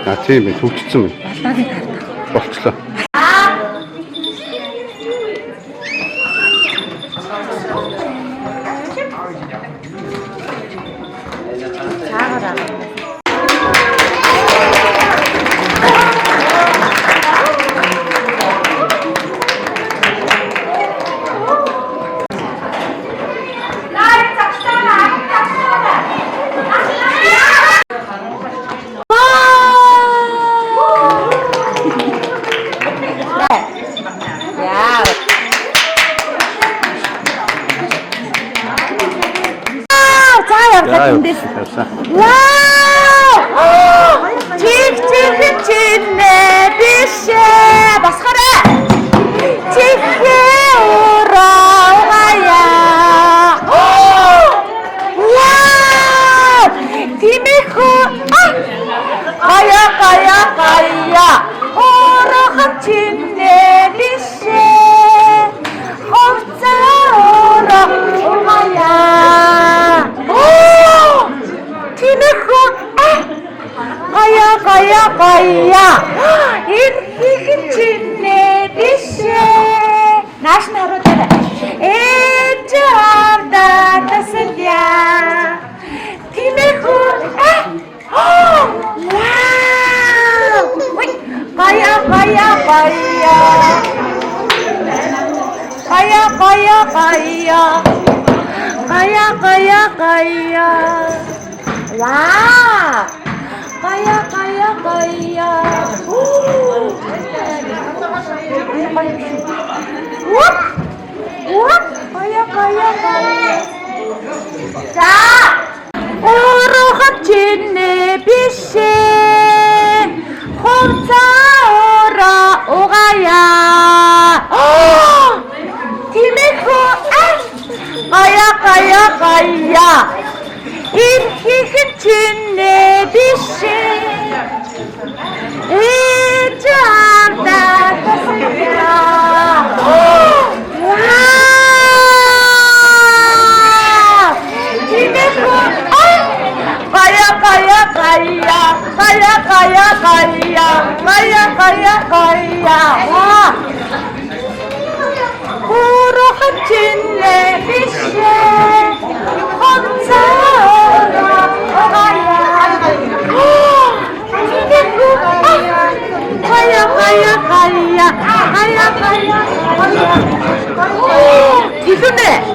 А тийм ээ, төвчсөн байна. Болчлоо. Вау! Чих чинэ бишэ басхараа. Чихэ урагая. Вау! Тимэхо. Кая. Урагам чинэ бишэ. Ховцаа урагая. Тимэхо. Кая. Ирхихэн чинэ бишэ. Нааш нь харуулаарай. Ээж авда тасэлья. Тимэхо. Вау! Кая. Wow! Kaya. What? Kaya. 자! 오로합 진네 비시 혼자 오가야. 티메코 kaya. İrhihin cinne bişe Ecamda tasıya Cinneku Kaya Kuruhan cinne bişe 혼자 기술대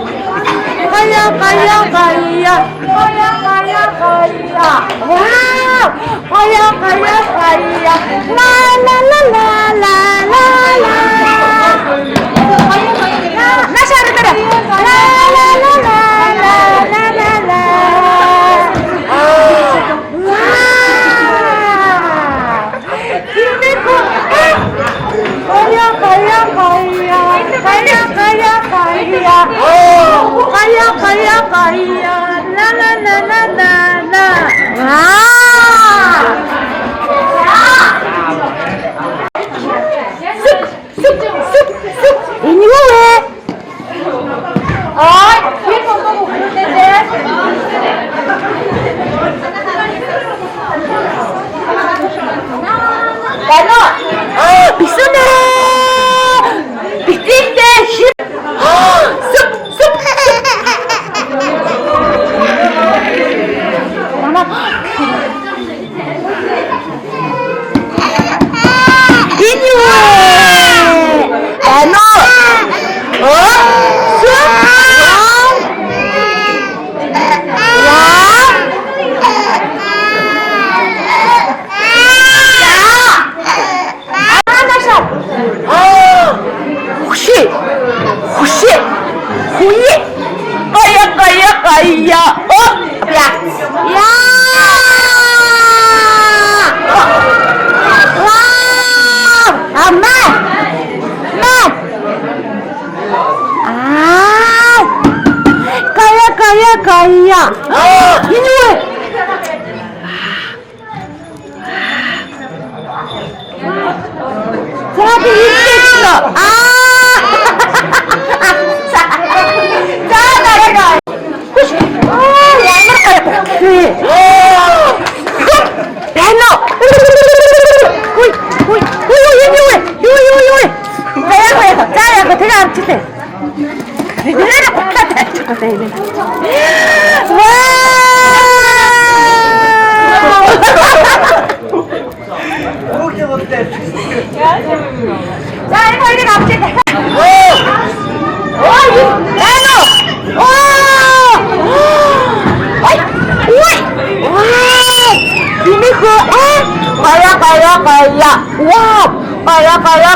가야 가야. 이놈의. 저한테 이렇게 했어. 자, 나가. 양말. 배너. David. 자, 이거 이리 갑시다. Ini kok kaya. Wow, kaya.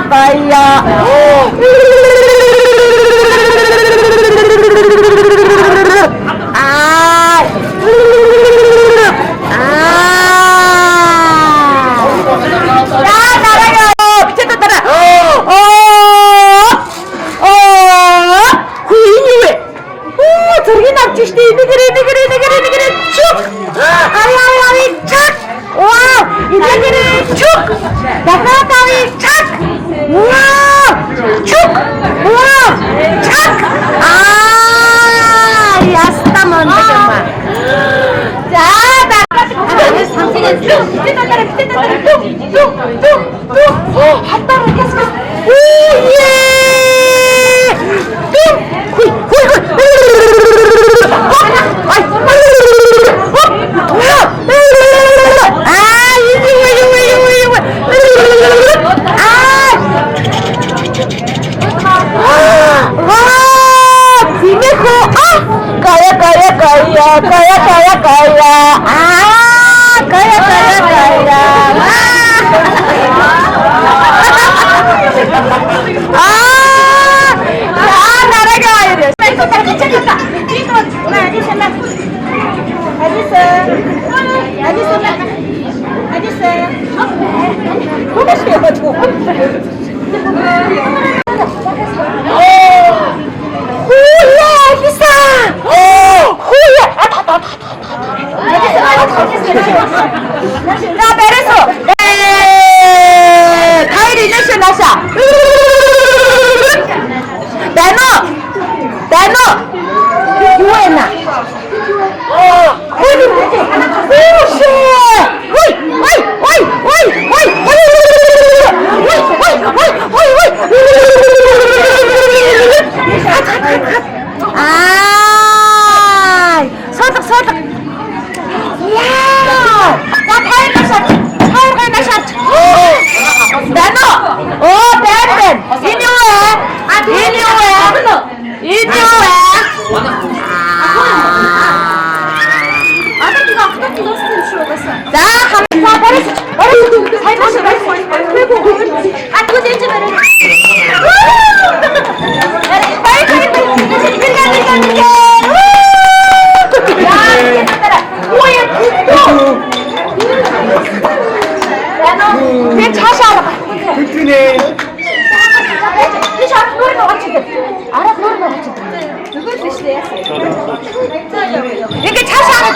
이렇게 차시 하나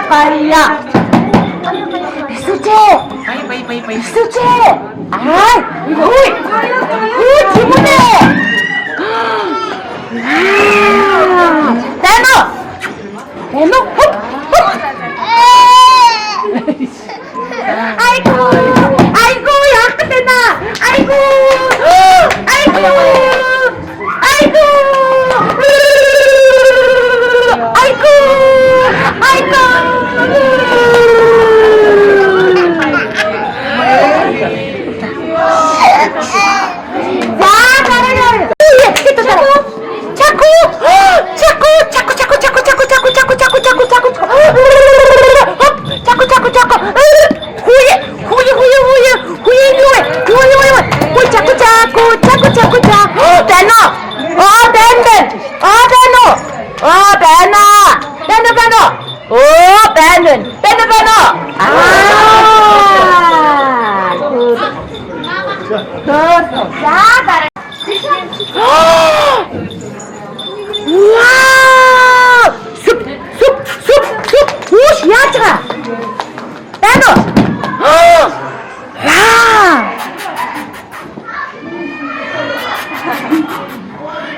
가야 수제 수제 아 이거 우 기분해 나노 아이고 약간되나 아이고 우와! 숲! 오씨, 야채가! 나도! 야!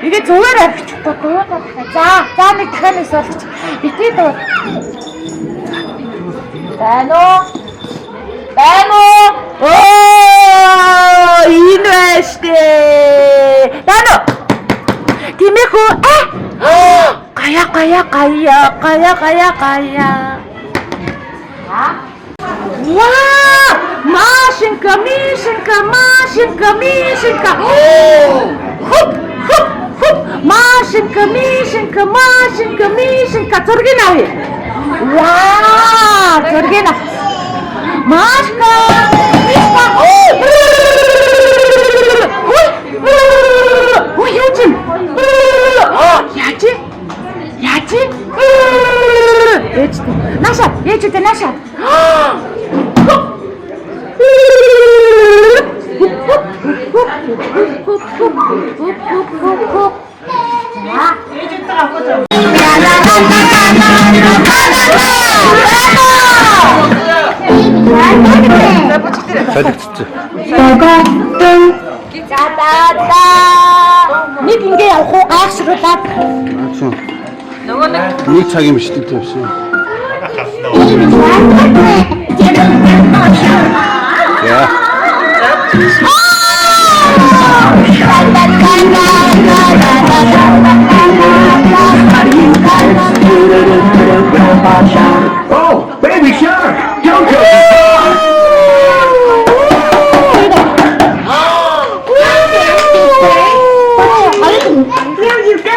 이게 조회를 좋다, 조회가. 자, 짬이 칸에 있어. 밑에도. 나노! 오! 이누에시대! 나노! 디메고, 가야. 와! 마신까. 마신까. 저렇게 나와요. 와! 저렇게 나. 마신까. 요즘. 야지? 나샷. 살짝 진짜. 니긴게 호각스럽다. 아주 물차기면 시들 데 없어. 야. Oh, baby shark! Don't go! Here you go!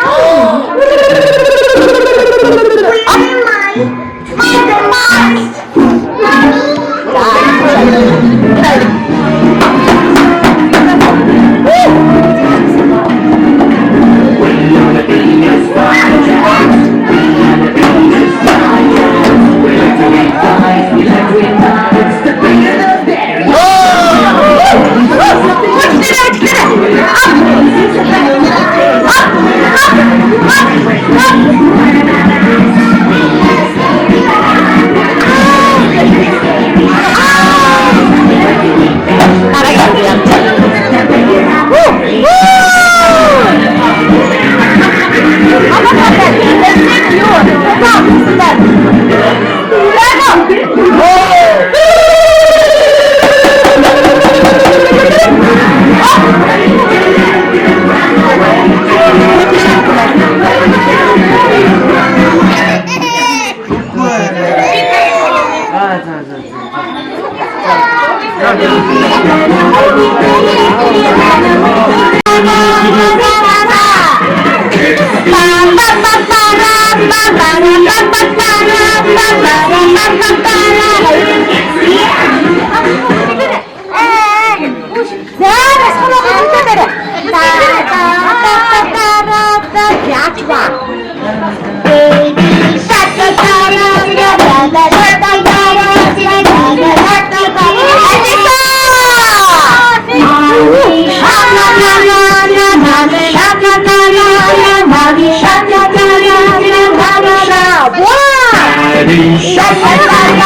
Wow! shark,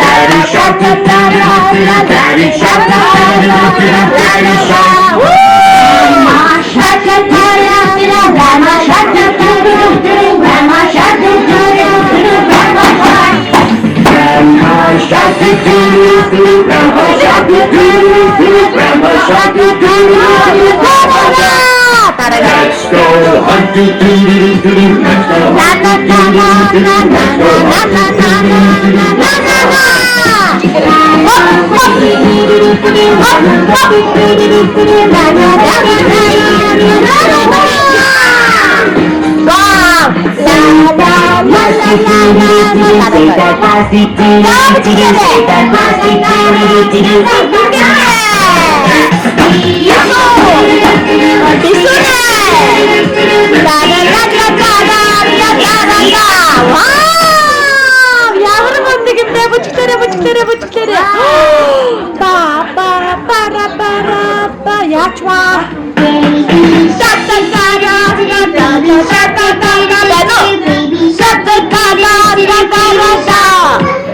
Daddy shark, Daddy shark, Daddy shark. Grandma shark, Grandma shark, Grandma shark, Grandma shark. Grandma shark, Grandma shark, Grandma shark, let's go hunt, let's go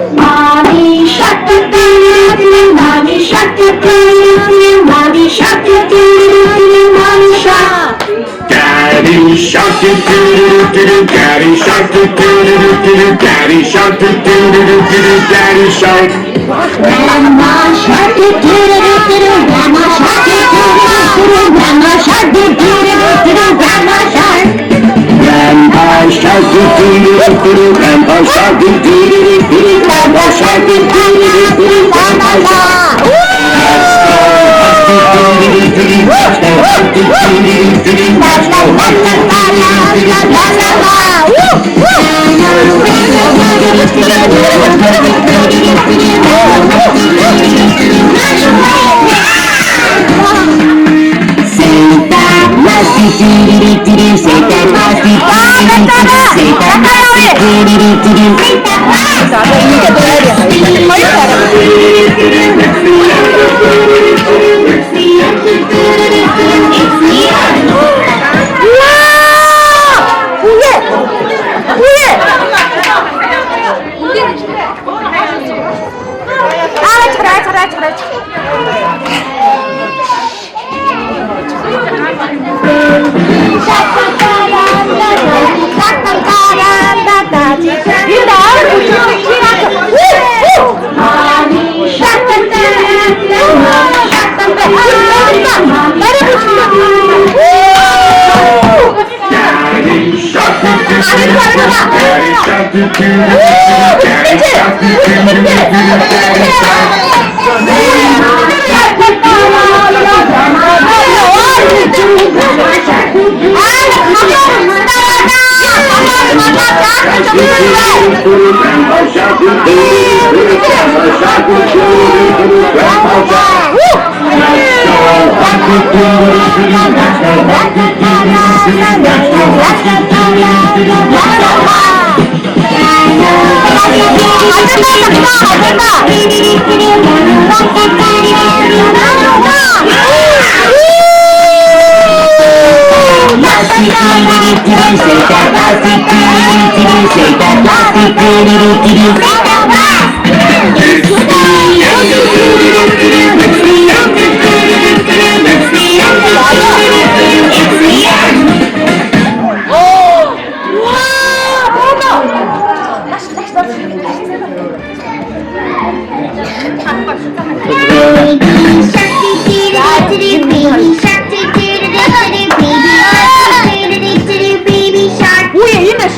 Mommy shark, Mommy shark, Mommy shark, Mommy shark. Daddy shark, Daddy shark, Daddy shark, Daddy shark. Grandma shark, Grandma shark, Grandma shark, Grandma shark. Grandpa shark, Grandpa shark, Grandpa shark, Grandpa shark.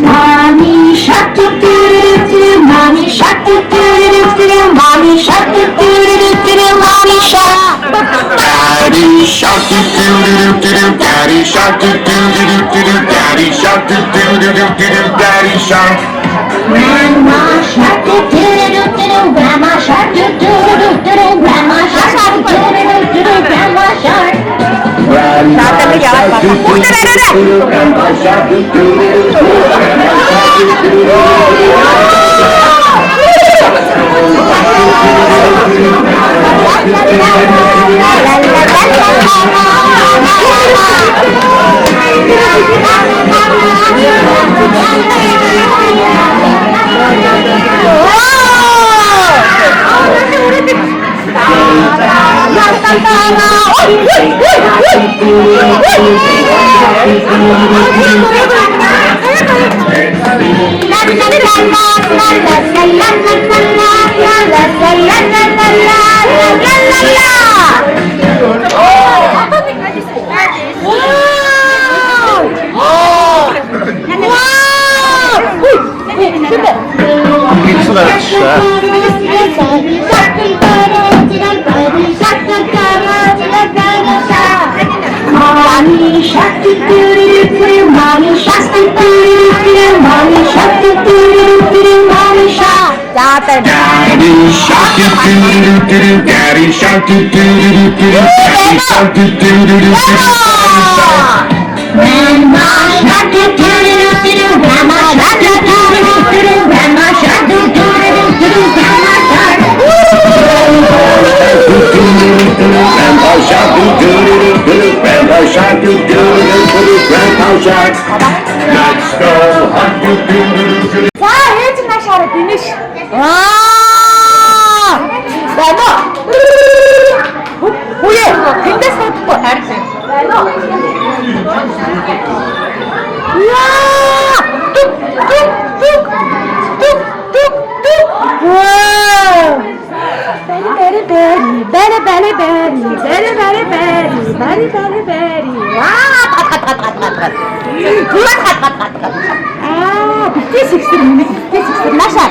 Mommy shark, Mommy shark, Mommy shark, Mommy shark. Daddy shark, Daddy shark, Daddy shark, Daddy shark. Grandma shark, Grandma shark, Grandma shark, Grandma shark. Oh, Mommy shark doo doo doo, mommy shark doo doo doo, mommy shark doo doo doo, mommy shark. Daddy shark doo doo doo, daddy shark doo doo doo, daddy shark doo doo doo, daddy shark. Grandma shark doo doo doo, grandma shark doo doo doo, grandma shark doo doo doo, grandma shark. Grandpa shark doo doo doo, grandpa shark doo doo doo, grandpa shark. Let's go hunt doo doo doo. За ээж наашаар динэш. Байна уу? Үе, тэндээс бодохгүй харин. Байна уу? Яа! Тук тук тук. Тук тук тук. Вау! Бэри бэри бэри бэри бэри бэри бэри бэри бэри бэри бэри. Ваа! Гат. Битээ сэгсэр минь битээ сэгсэр наашаа.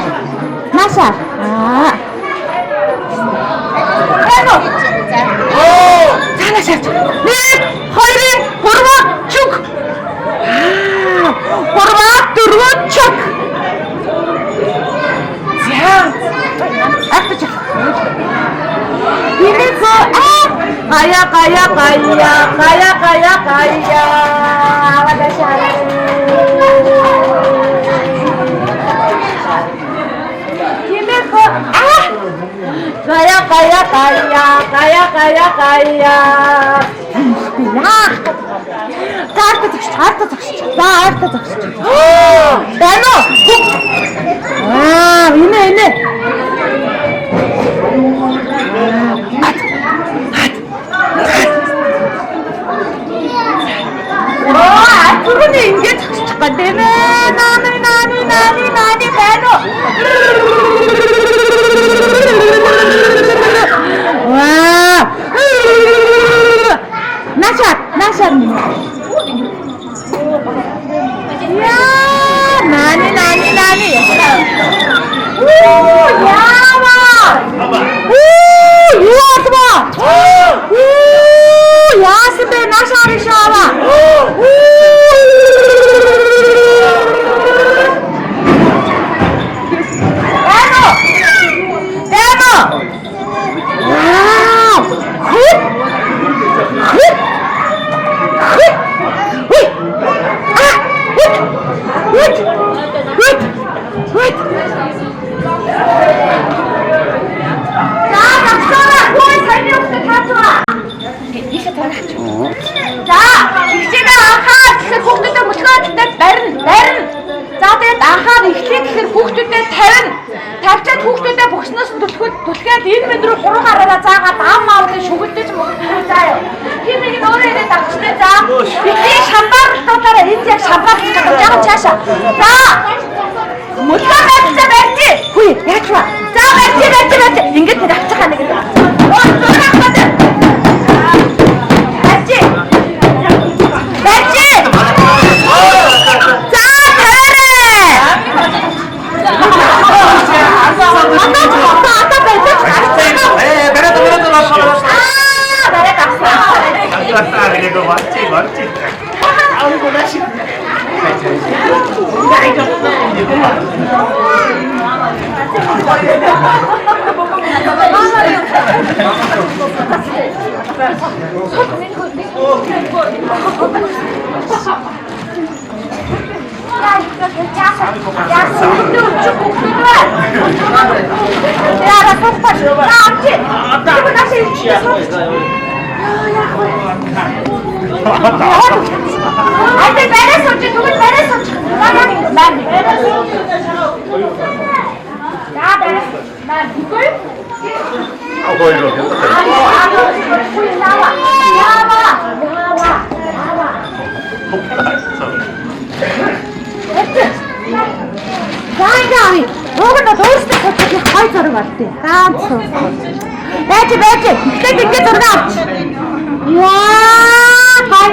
Эно. Цаанаа шаарч. 1 2 3 чук. 3 4 чук. За. Ахтач. Инэко гая. Авадашаа. Инэко гая. Карта зогсож. Байна уу? Инэ. Түрүүний ингэж зогсчих гэдэг нэ. Наани байна уу? Ваа! Нашаа. Яа, наани. Яава! Яасан бэ нашаа шава. Тавчаад хүүхдүүдэд бөхснөөс түлхээд энэ мэд рүү хуруу гараараа заагаад ам аавны шүгэлдэж мөгдөж заа юу. Тийм нэг өөрөө ирээд авчтай заа. Би шамбаартуудаараа энд яг шамбаарч гэдэг жаахан цаашаа. За. Мөдлөө барьж. Хүй, яаж вэ? За барьж. Ингээд тэр авчих хаа нэг. Ууг нь өөрсдөө бодчих хой зураг болтой. Ганц. Байж. Ихтэй ингэ зураг авч. Яа, гай.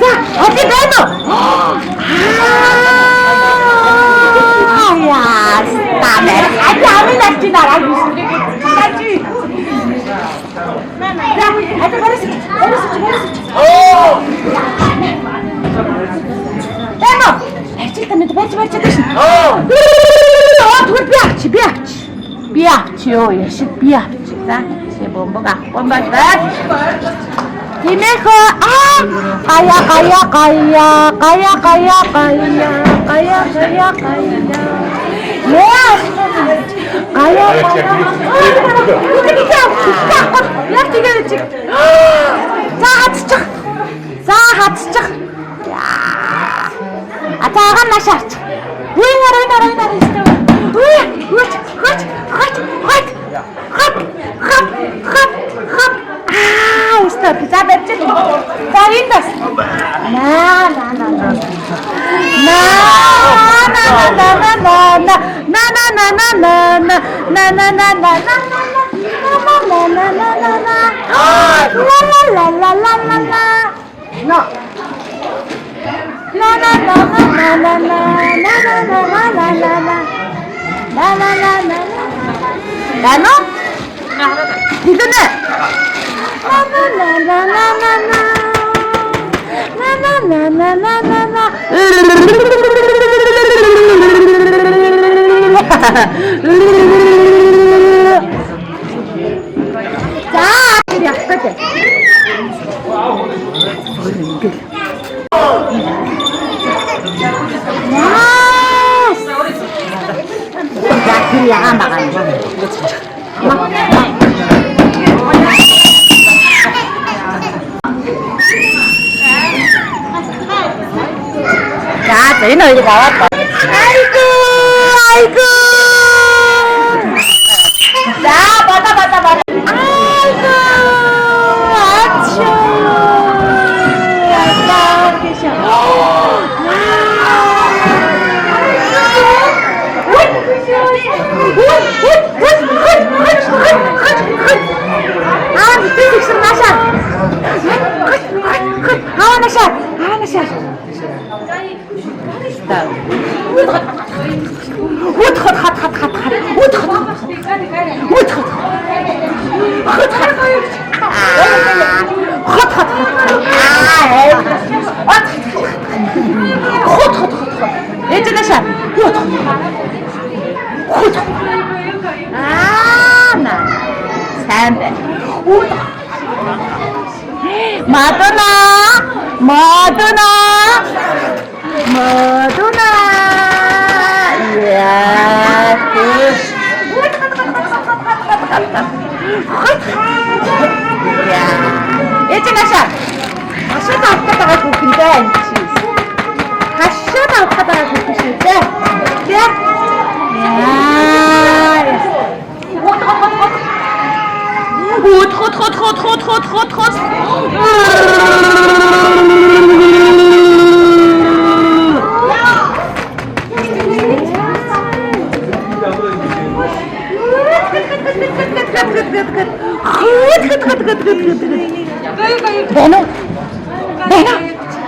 За, оди байна уу? Яа, стамер. Амин ачинараа юусгүй. Это борис. Эмо. Ачилта мэд байж дэшин. Тэгвэл би авч ёо яшиг би авч. За, чи бомбог авах. Тимэхо гая. Яа. Яг тэгээд чиг. За хатчих. Яа. Атаагаа нашаач. Уйнаар. Стоп. За бэчээ. За индас. 자, 얘는 여기 나왔다. 아이고. 자, 받아. 아이고, 아추. 아까 계셔. 아, 밑에 식스 마셔. 하나 샷. 마도나. 야, 야, 예진아샷. 아셔도 아빠다가 고픈데 아니지. 아셔도 아빠다가 고프실 때. 야,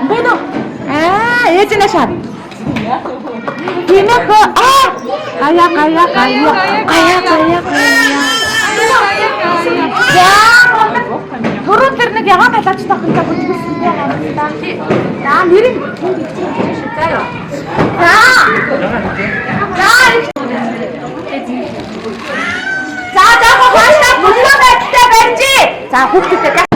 Beno. Ah, 예진아샷. 이메코. 가야. 자, 도로 тэрнэг ягаан талаач тахынтай бүжгэлсэнтэй хамтдаа. За, нэрийг хүнд ичиж заяа. За, хооштой бүлгөө байдтай барьжи. За, хүүхдүүдтэй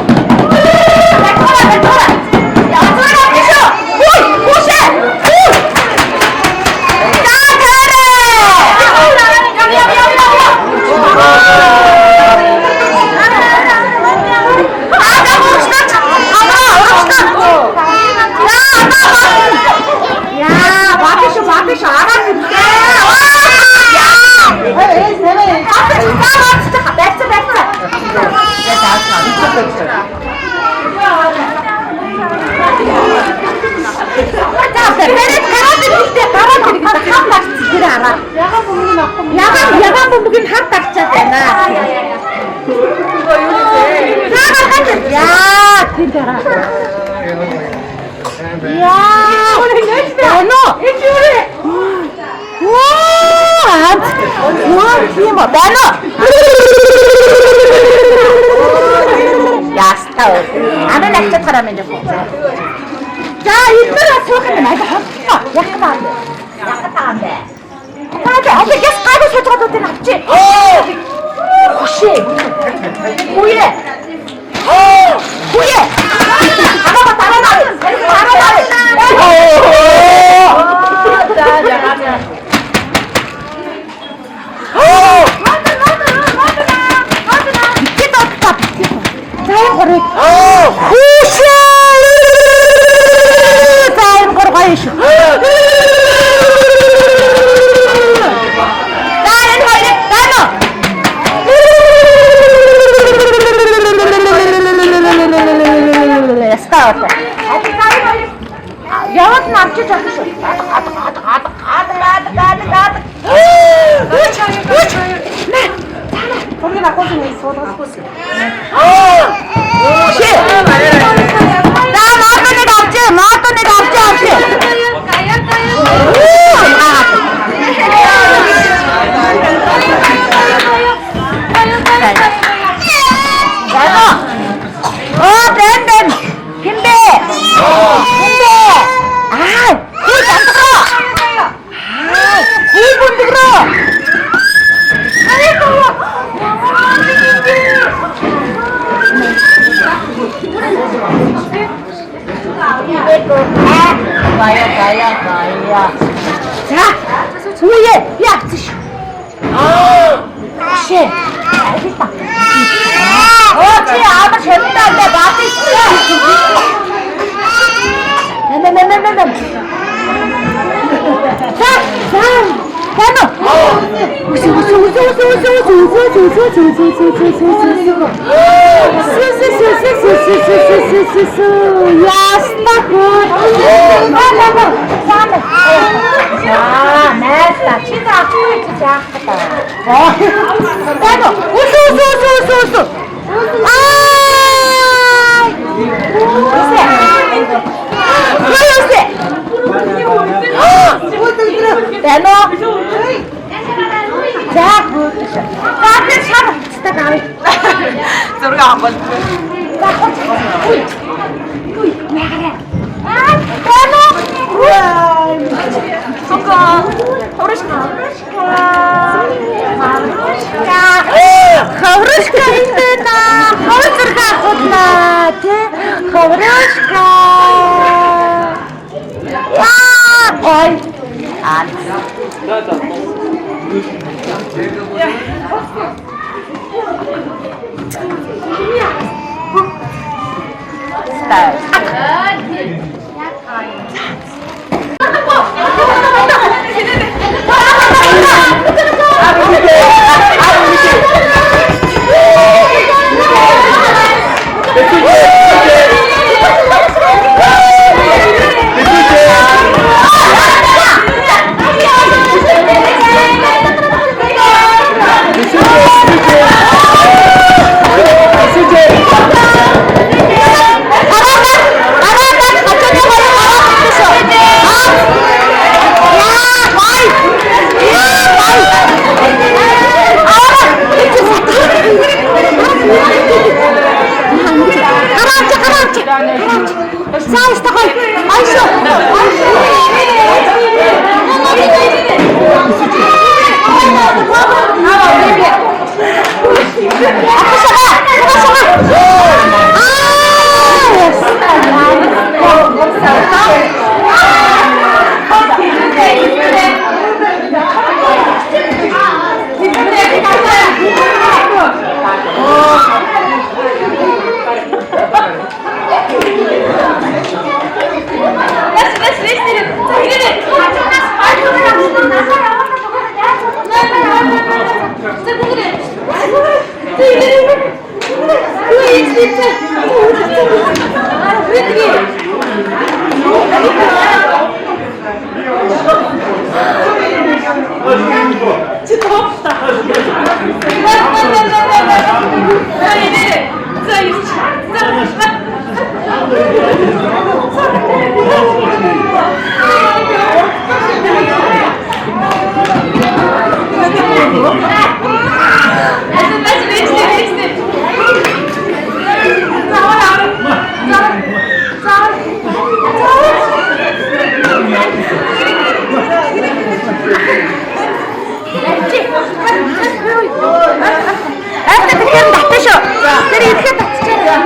진짜 없다. Ааста тэгэхээр татсан шүү. Тэр ирэхэд татчихаа.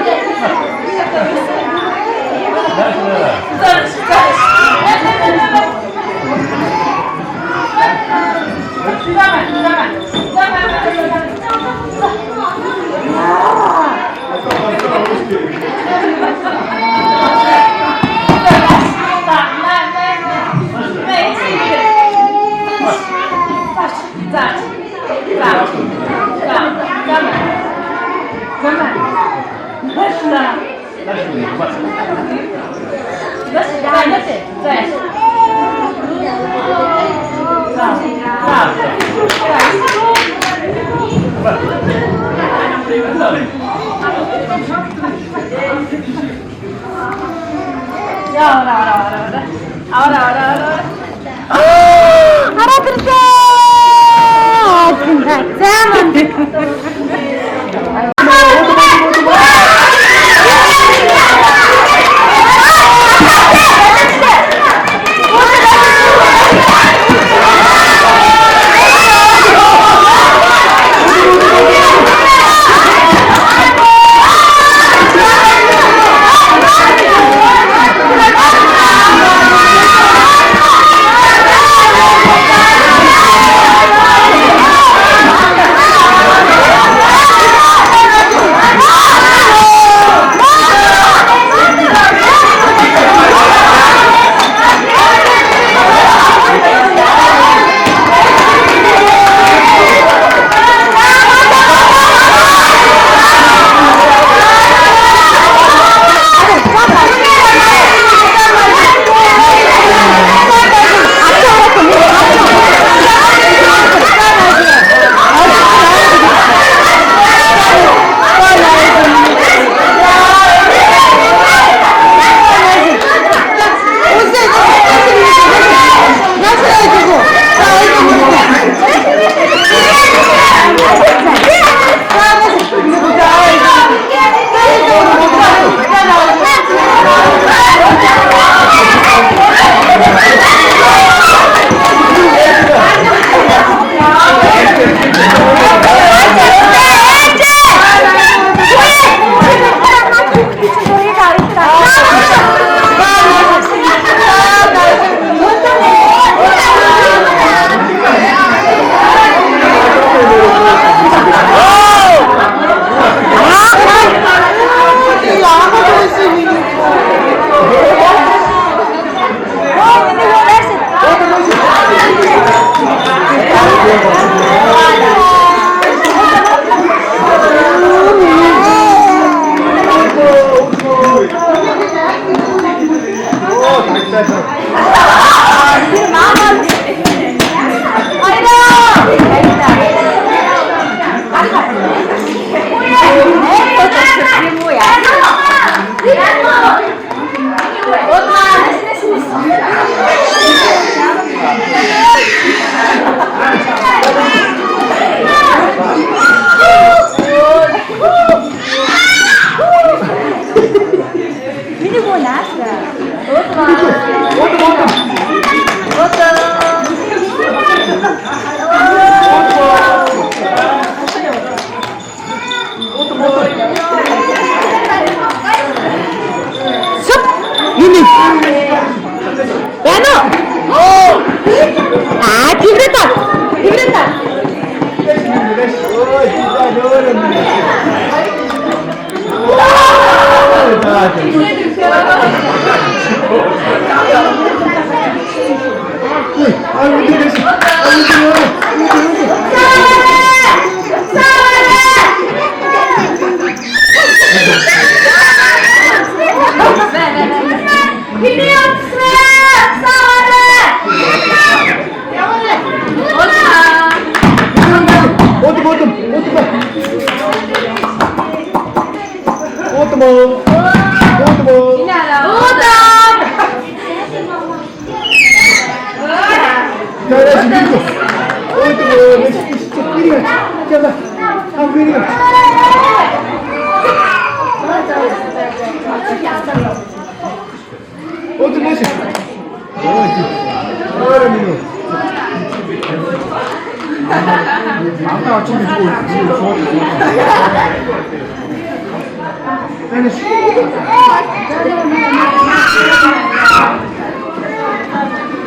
Outro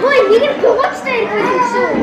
Ой, нэгэн дугуйчтай ирэх гэсэн.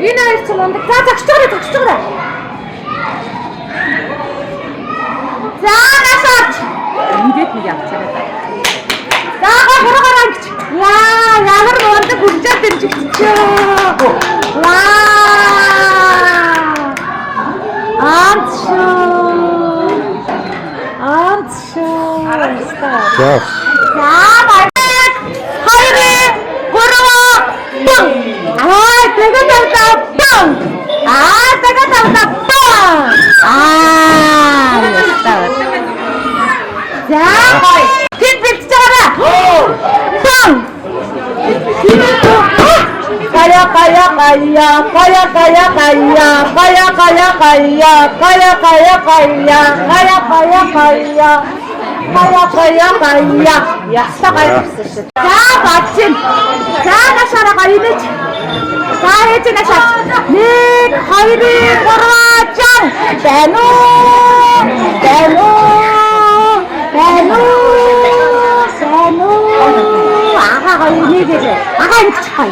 Энэ хоёр ч мундаг. За зогсож байгаа. За насаач. Ингээд нэг явчихараа. За хураагаа гэж. Яа, ямар мундаг үржээд дэмжигчээ. Yes. Ястаа гайхсан шүү. За бацэн. За нашаараа гайдаж. За ээж нашаа. 1 2 3 байна уу? Ага гайнийгээ. Ага ингэчихгүй.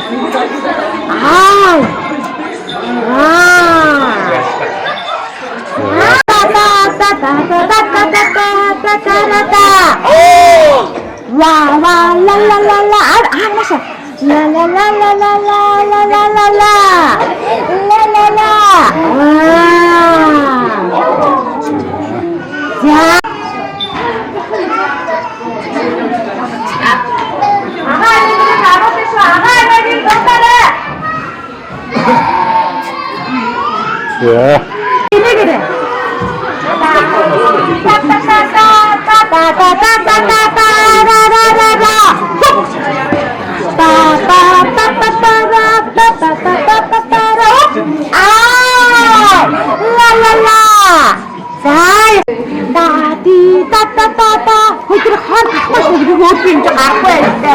Yeah.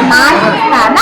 Bye.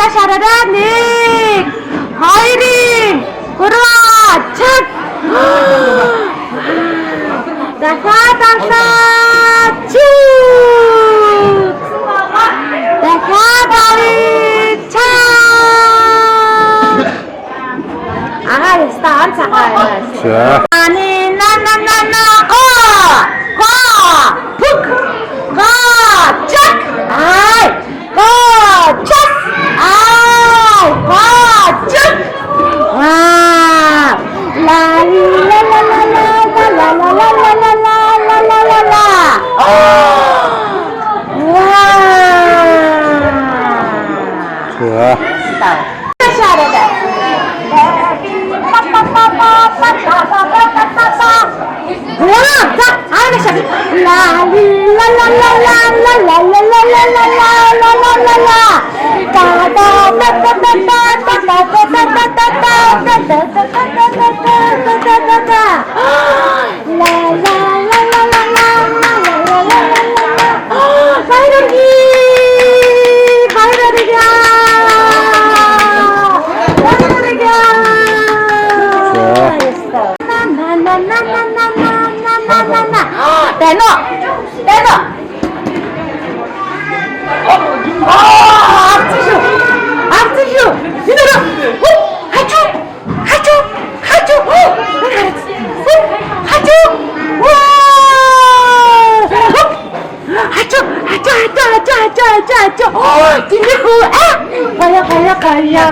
нааш хараарай. 1 2 3 чад. Дахиад авлаа. Чүү. Дахиад авъя. Чаа. Ага, яста анцгаа. За. Ани на го. Пук. Го. Чак. Ай. Го. Чак. Ай. Го. Чак. Вау. La la la la la la la la la la la la la la la. Wow. За. Шарада. Teno. Artishu. Dinara. Hachu. Timeku. Kaya.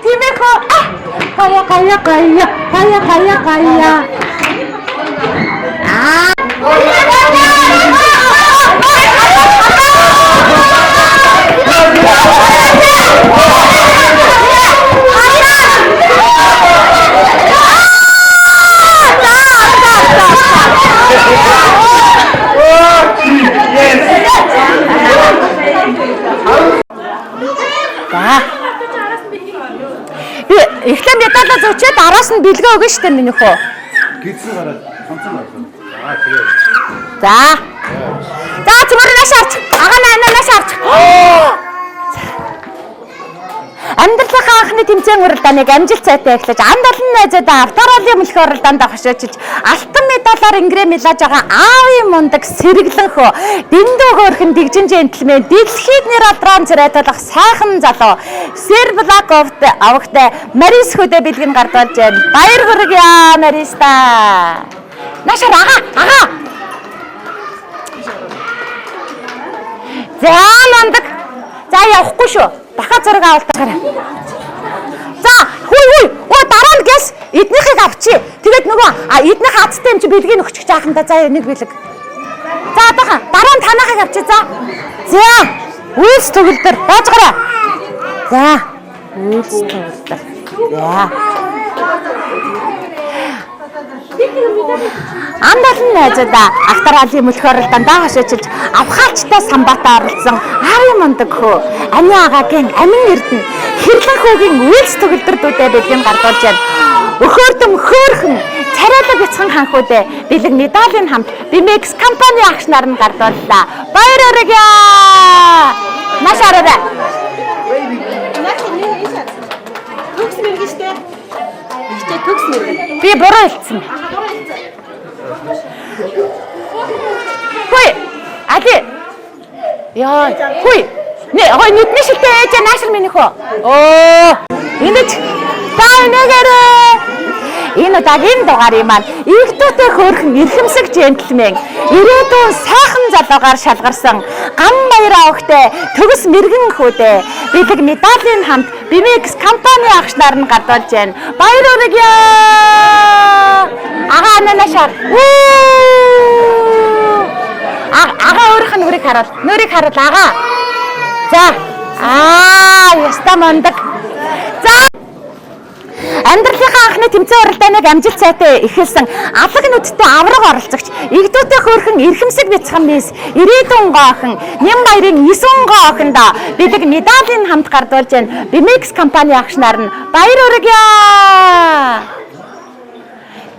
Timeku. Kaya. Эхлээд медалаа зөөчөөд араас нь бэлгээ өгнө штэ минийх үү. Гидсэн гараад цамцсан гарсан. За. За цөмөрнөөс харч. Ага наанаас харч. Амьдралынхаа анхны тэмцээн уралдааныг амжилт сайтай эхлэж, анд олон найзуудаа авторолын мөлхөө уралдаанд хошоочиж, алтан медалаар ингрэм илааж байгаа аавын мундаг сэргэлэн хөө, дэндүү хөөрхөн дэгжин джентльмен, дэлхийд нэр адран царайтуулах сайхан залуу, Серблаковт авагтай Марис хөдөө бэлгэн гардуулж байна. Баяр хүргье Мариста. Нашар ага. За мундаг. За явахгүй шүү. Дахиад зураг авалтаарай. За, хүй. Дараа нь гэс эднийхийг авчи. Тэгээд нөгөө эднийх азтай юм чи бэлгийг өгчих жааханда за нэг бэлэг. За одоохон дараа нь танахыг авчи за. За, үйлс төгөлдөр боожгараа. За, үйлс төгөлдөр. За. Андалн найзуудаа авторолын мөлхөө уралдаанд хашаачилж авхаачтай самбаатаа оролцсон аавын мундаг хөө ани агагийн амин эрдэнэ хэрлэн хөөгийн үйлс төгөлдрүүдээ бэлгийн гардуулж байна. Өхөөрдөм хөөрхөн царайлаг бяцхан ханхуудаа бэлэг медалийн хамт Bimex компани агш нар нь гардууллаа. Баяр хүргье. Машаараа. Төгс мэрэг штэ. Ихтэй төгс мэрэг. Би буруу хэлсэн. Хүй. Али. Яа. Хүй. Нүдний шилтэй ээж наашир минийх үү? Энэч. Та нэгээрээ. Энэ удаагийн дугаарын маань игдүүтэй хөөрхөн эрхэмсэг джентльмен ирээдүйн сайхан залуугаар шалгарсан гам баяраа өгтэй төгс мэрэгэн хүүдээ бэлэг медалийн хамт Bimex компани агш нар нь гардуулж байна. Баяр хүргье. Ага ананашаар. Ага өөрийнх нь нүрийг харуул ага. За. Яста мундаг. За. Амьдралынхаа анхны тэмцээн уралдааныг амжилт сайтай эхэлсэн алаг нүдтэй авраг оролцогч игдүүтэй хөөрхөн эрхэмсэг бяцхан мис ирээдүйн гоохин Нян баярын 9 гоохинд бэлэг медалийн хамт гардуулж байна. Bimex компани агш нар нь баяр хүргье.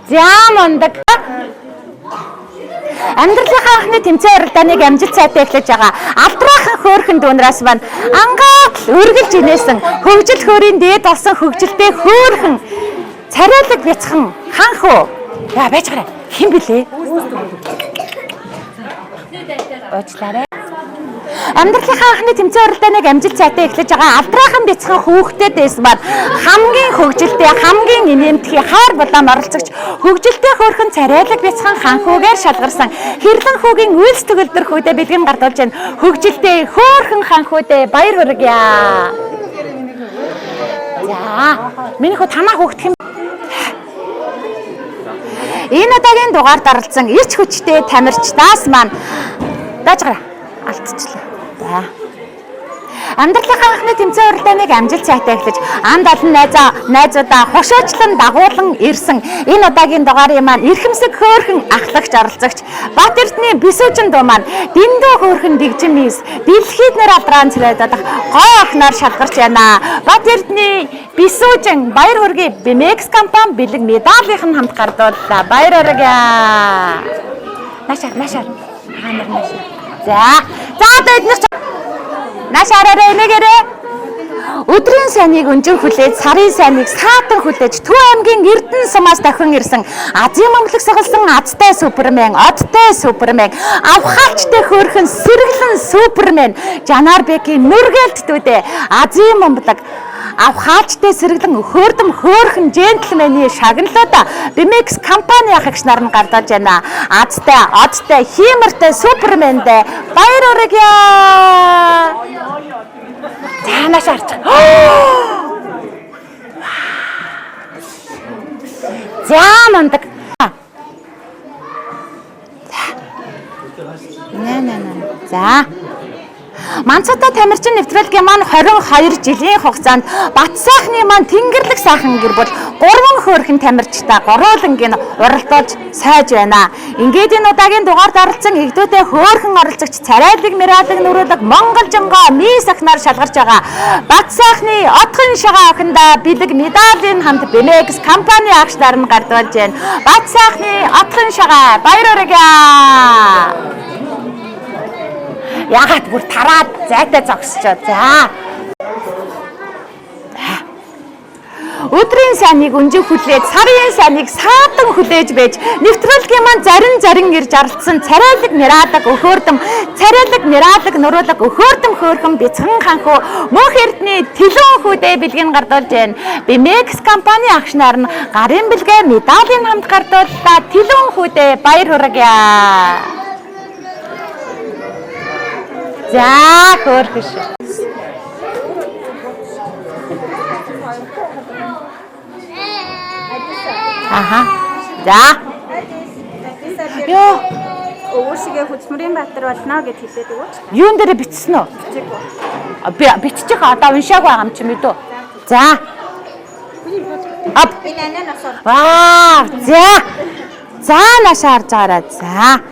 За мундаг. Амьдралынхаа анхны тэмцээн уралдааныг амжилт сайтай эхлэж байгаа алдраахан хөөрхөн дүүнраас маань ангаад үргэлж инээсэн хөгжил хөөрийн дээд болсон хөгжилтэй хөөрхөн царайлаг бяцхан ханх уу? Яа байж гараа. Хэн блэ? Уучлаарай. Амьдралынхаа анхны тэмцээн уралдааныг амжилт цайтай эхлэж байгаа алдраахан бяцхан хүүхдэд дэс маань хамгийн хөгжилтэй хамгийн инээмтгий хаар булаан оролцогч хөгжилтэй хөөрхөн царайлаг бяцхан ханхуугаар шалгарсан хэрлэн хүүгийн үйлс төгөлдөр хүүдэ бэлгэн гардуулж байна. Хөгжилтэй хөөрхөн ханхуудэ баяр хүргье. За миний хөө танаа хөөгдөх юм. Энэ удаагийн дугаард оролцсон ирч хүчтэй тамирчдаас маань дааж гараа алдчихлаа. За. Амьдралынхаа анхны тэмцээн уралдааныг амжилт цайтай эхлэж анд олон найзуудаа хошоочлон дагуулan ирсэн энэ удаагийн дугаарын маань эрхэмсэг хөөрхөн ахлагч оролцогч Бат Эрдэнэ Бисүүжин дуу маань дэндүү хөөрхөн дэгжин мис дэлхийд нэр алдран царайдах гой охноор шалгарч байна. Бат Эрдэнэ Бисүүжин баяр хүргэе. Бимекс компани бэлэг медалийнх нь хамт гардууллаа. Баяр хүргэе. Нашаар. Хаанар нашаар. За эднэр Нашаараа энэгээрээ өдрийн сайныг өнжин хүлээж сарын сайныг саатан хүлээж Төв аймгийн Эрдэнэ сумаас дахин ирсэн Азийн мамлаг сагалсан азтай супермен, одтой супермен, авхаачтай хөөрхөн сэргэлэн супермен Жанар Бекийн нүргээлтдүүдээ Азийн мамлаг авхаачтай сэргэлэн хөөрдөм хөөрхөн джентльмений шагналуудаа Бимекс компани ахагч нар нь гардуулж байна. Азтай, одтой, хиймэртэй супермендээ баяр хүргье. Цаанаас харж. За мундаг. За. Манцатай тамирчин нэвтрүүлгийн маань 22 жилийн хугацаанд Бат сайхны маань Тэнгэрлэг сайхан гэр бүл 3 хөөрхөн тамирчтай гуруулангийн уралдуулж сайж байна. Ингээд энэ удаагийн дугаард оролцсон игдүүтэй хөөрхөн оролцогч царайлаг мираалаг нүрэлэг Монголжингоо мис ахнаар шалгарч байгаа. Бат сайхны отхон шагаа охиндоо бэлэг медалийн хамт Бимекс компани агч нар нь гардуулж байна. Бат сайхны отхон шагаа баяр хүргье. Ягаад бүр тараад зайтай зогсчоо. За. Өдрийн сайныг өнжин хүлээж, сарын сайныг саатан хүлээж байж, нэвтрүүлгийн маань зарин ирж оролцсон царайлаг мираалаг өхөөрдөм, царайлаг мираалаг нуруулаг өхөөрдөм хөөрхөн бяцхан ханхуу Мөнх Эрдэнэ Тэлэн хүүдээ бэлгийн гардуулж байна. Бимекс компани агч нар нь гарын бэлгээ медалийн хамт гардууллаа. Тэлэн хүүдээ баяр хүргье. За хөөрхөн шүү. Аха. За. Йоо. Өвөөсгөө Хөзмөрийн Баатар болно гэд хэлээд өгөөч. Юун дээр бичсэн үү? Биччих одоо уншааг байгаа юм чи мэдөө. За. Ап. Аа, за нашаар жаараа. За,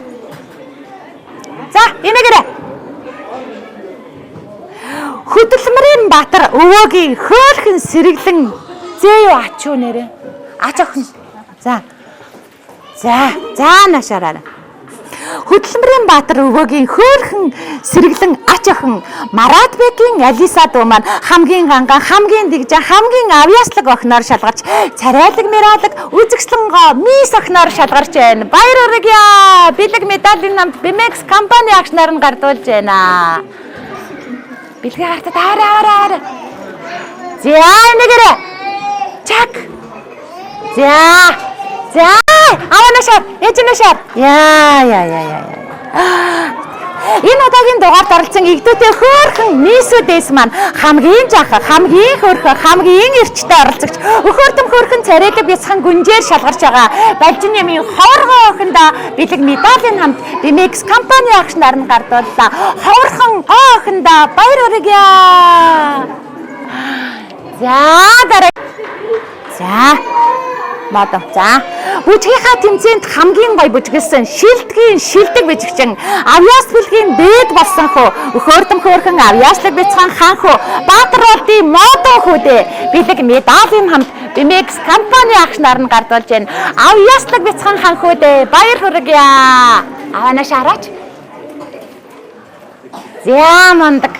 энэгээрээ. Хөдөлмөрийн Баатар өвөөгийн хөөрхөн сэргэлэн зээ юу ач юу нэрэ? Ач охин. За нашаараа. Хөдөлмөрийн Баатар өвөөгийн хөөрхөн сэргэлэн ач охин Марат Бекийн Алиса дуу маань хамгийн ганган, хамгийн дэгжин, хамгийн авьяаслаг охиноор шалгарч царайлаг мираалаг үзэгслэнгоо мис охиноор шалгарч байна. Баяр хүргье. Бэлэг медалийн хамт Бимекс компани агч нар нь гардуулж байна. Бэлгээ хартад аваарай. За энэгээрээ. Чак. За аваанашаар, ээжнашаар. Яа. Энэ удаагийн дугаард оролцсон игдүүтэй хөөрхөн нийсүүдээс маань хамгийн жаахан, хамгийн хөөрхөн, хамгийн эрчтэй оролцогч өхөөрдөм хөөрхөн царайлаг бяцхан гүнжээр шалгарч байгаа. Балжин ямын ховоргоо охиндоо бэлэг медалийн хамт Бимекс компани агч нар нь гардууллаа. Ховорхон охиндоо баяр хүргье. За дараа. За. Модо. За. Бүжгийнхаа тэмцээнд хамгийн гой бүжгэлсэн шилдгийн шилдэг бижигчин авьяас бэлгийн дээд болсон хөө өхөөрдөм хөөрхөн авьяаслаг бяцхан ханхуу Баатарлуудын модо хүүдээ бэлэг медалийн хамт Бимекс компани агч нар нь гардуулж байна. Авьяаслаг бяцхан ханхуудээ баяр хүргье. Аваанашаараач. За мундаг.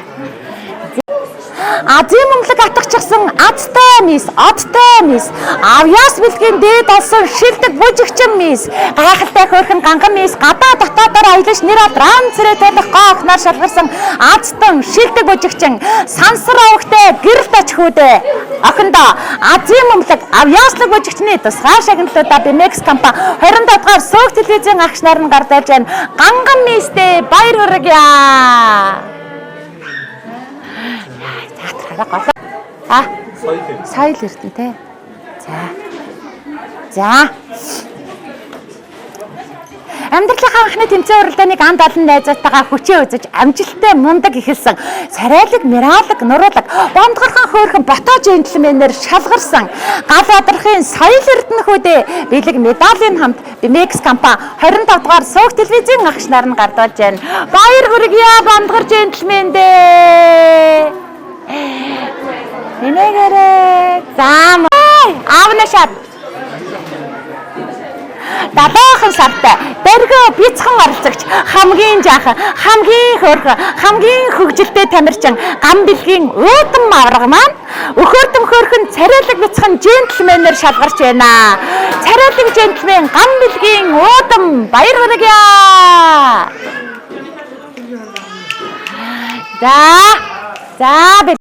Азийн мөнгөлөг атгачсан азтай мис, одтой мис, авьяас бэлгийн дээд олсон шилдэг бүжигчин мис, гайхалтай хөөрхөн ганган мис, гадаа дотоодоор аялаж нэр алдран цэрэ тулах гоохноор шалгарсан азтан шилдэг бүжигчин, сансар овогтой гэрэлт очхүүдээ. Охиндоо Азийн мөнгөлөг авьяаслаг бүжигчний тусгай шагналуудаа Бимекс компани 27 дугаар сууг телевизийн агч нар нь гардуулж байна. Ганган мистэй баяр хүргье. Соёл эрдэнэ те. За. Амьдралынхаа анхны тэмцээн уралдааныг анд олон найзуудтайгаа хүчээ үзэж амжилттай мундаг эхэлсэн. Царайлаг, миралаг, нуруулаг, бондгорхон хөөрхөн ботоо джентльменээр шалгарсан. Гал бадрахын соёл эрдэнэхүүдээ бэлэг медалийн хамт Бимекс компани 25 дугаар сууг телевизийн агч нар нь гардуулж байна. Баяр хүргье бондгор джентльмендээ. Энэгээрээ зам аавнашаад Дадаахан сартай дэргөө бяцхан оролцогч хамгийн жаахан хамгийн хөөрхөн хамгийн хөгжилтэй тамирчин гам бэлгийн уудам авраг маань өхөөртөм хөөрхөн царайлаг бяцхан джентльменээр шалгарч байна. Царайлаг джентльмен гам бэлгийн уудам баяр хүргье. За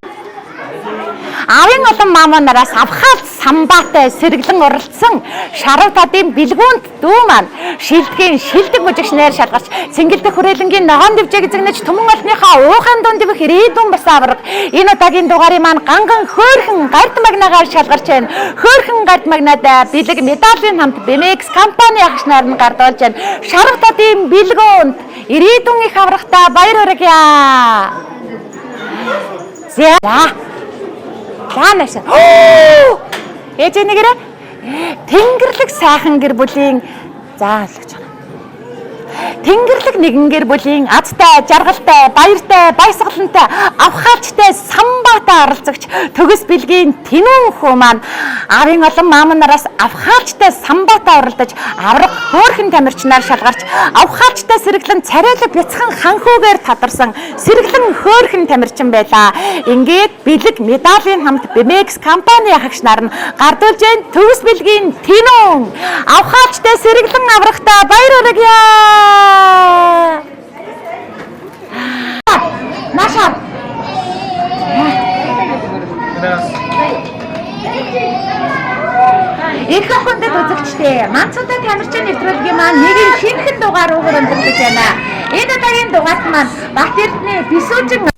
Авийн олон маамаанараас авхаалт самбаатай сэргэлэн оролцсон шарав тадын бэлгүүнд дүү маань шилдгийн шилдэг бүжигчнээр шалгарч цэнгэлдэх хүрээлэнгийн ногоон дэвжээг эзэгнэж түмэн олныхаа уухайн дунд дэх ирээдүйн бас авраг энэ удаагийн дугаарыг маань ганган хөөрхөн гард магнагаар шалгарч байна. Хөөрхөн гард магнадаа бэлэг медалийн хамт Бимекс компани агч нар нь гардуулж байна. Шарав тадын бэлгүүнд ирээдүйн их аврагтаа баяр хүргье. Яанаас ээж нэгэрэ Тэнгэрлэг сайхан гэр бүлийн заалгаж байна. Тэнгэрлэг нэгэн гэр бүлийн азтай, жаргалтай, баяртай, баясгалантай, авхаалчтай, самбаатай оролцогч төгс бэлгийн тэнүүн хүү маань авийн олон маамнараас авхаалчтай, самбаатай оролдож авраг хөөрхөн тамирчнаар шалгарч авхаалчтай сэргэлэн царайлаг бяцхан ханхуугаар тадарсан сэргэлэн хөөрхөн тамирчин байлаа. Ингээд бэлэг медалийн хамт Бимекс компани агч нар нь гардуулж байна. Төгс бэлгийн тэнүүн авхаалчтай сэргэлэн аврагтаа баяр хүргье. Наша. Их хүндэт үзэгчтэй Манцуудаа тамирчин нэвтрүүлгийн маань нэгэн шинэхэн дугаар өгөр өндөрлөж байна. Энэ удаагийн дугаарт маань Бат Эрдэнэ бисүүжин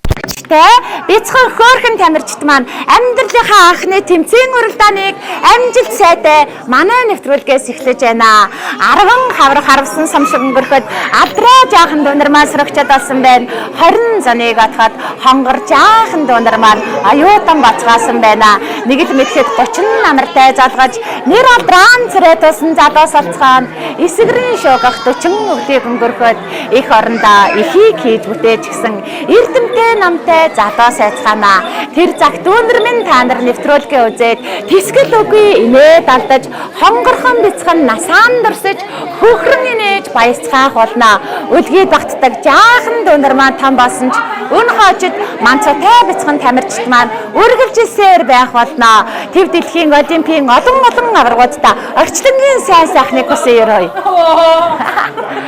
бяцхан хөөрхөн тамирчид маань амьдралынхаа анхны тэмцээн уралдааныг амжилт сайтай манай нэвтрүүлгээс эхлэж байна. Арван хаврах харвсан самшиг өнгөрөхөд алдраа жаахан дунар маань сөрөгчөд болсон байна. 20 заныг атгаад хонгор жаахан дунар маань аюутан бацгаасан байна. Нэг л мэдхэд 30 намартай залгаж нэр алдрaan царай тусан залуус алцгаан эсгэрийн шуугах 40 өглийг өнгөрөхөд их орондоо ихийг хийж бүтээж гисэн эрдэмтэй намтай залуу сайцгаана. Тэр загт өнөр минь та нар нэвтрүүлгээ үзээд тэсгэл үгүй инээд алдаж хонгорхон бяцхан насаан дурсаж хөхрөн инээж баясцгаах болно. Үлгийд багтдаг жаахан дунар маань там болсон ч өн хоочид Манцуутай бяцхан тамирчид маань үргэлжилсээр байх болно. Тэв дэлхийн олимпийн олон аваргуудаа орчлонгийн сайн сайхныг хүсье өрөөе.